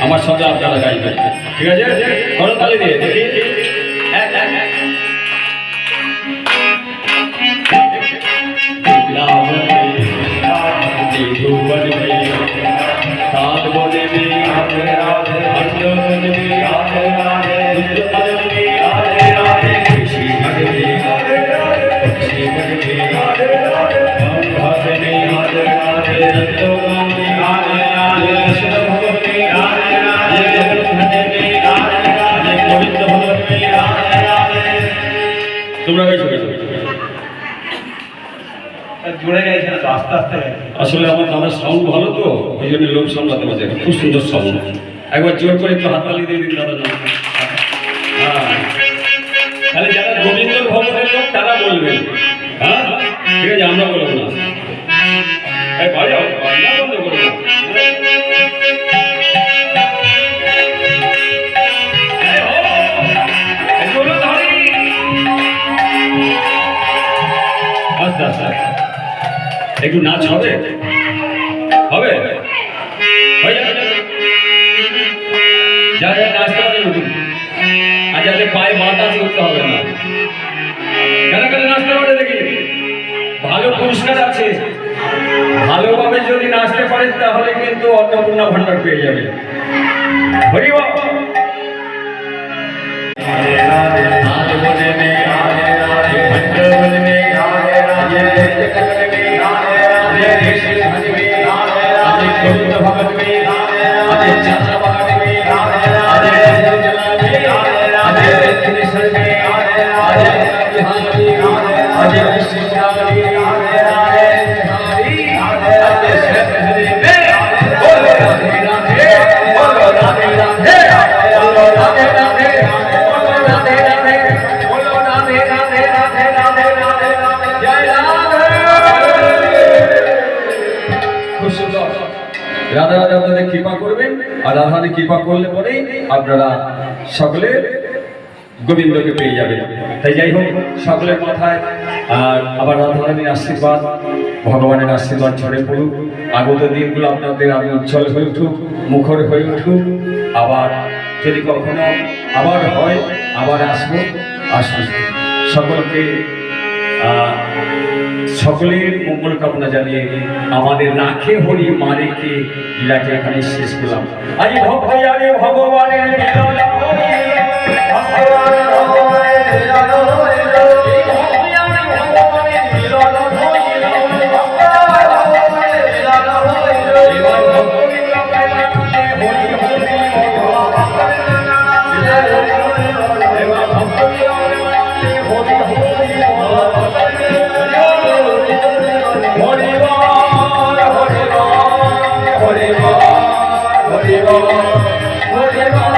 আমার সঙ্গে আপনারা গাইবেন, ঠিক আছে? করতালি দিয়ে দেখি। তোমরা গাইছো গাইছো জোরে গাইছে না তো, আস্তে আস্তে গাইছে। আসলে আমার দাদার সাউন্ড ভালো তো ওই জন্য লোক সামলাতে পারছে খুব সুন্দর সাউন্ড একবার জোর করে একটু হাততালি দিয়ে দিন দাদার নাম হ্যাঁ তাহলে যারা গোবিন্দ ভবনের লোক তারা বলবেন হ্যাঁ ঠিক আছে আমরা বলবো না এই বাজাও বাজনা বন্ধ করো না এই হো, এই বলো ধরি। আস্তে আস্তে একটু নাচ হবে হবে হয়ে যাবে যা যা নাচতে হবে নতুন আর যাতে পায়ে বাতাস করতে হবে না কেন কেন নাচতে পারে দেখি ভালো পুরস্কার আছে ভালোভাবে যদি নাচতে পারেন তাহলে কিন্তু অন্নপূর্ণা ভান্ডার পেয়ে যাবে হরি বল। রাধা রাধা আপনাদের কৃপা করবেন আর রাধারানী কৃপা করলে পরেই আপনারা সকলে গোবিন্দকে পেয়ে যাবেন তাই যাই হোক সকলের মাথায় আর আবার রাধারানীর আশীর্বাদ ভগবানের আশীর্বাদ ঝরে পড়ুক আগত দিনগুলো আপনাদের আমি উজ্জ্বল হয়ে উঠুক মুখর হয়ে উঠুক আবার যদি কখনো আবার হয় আবার আসবো আসুন সকলকে সকলের মঙ্গল কামনা জানিয়ে আমাদের রাখে হরি মারেকে লীলাকে এখানে শেষ করলাম আজ ভক্তয়ারে ভগবানের Hare Rama, Hare Rama, Hare Rama.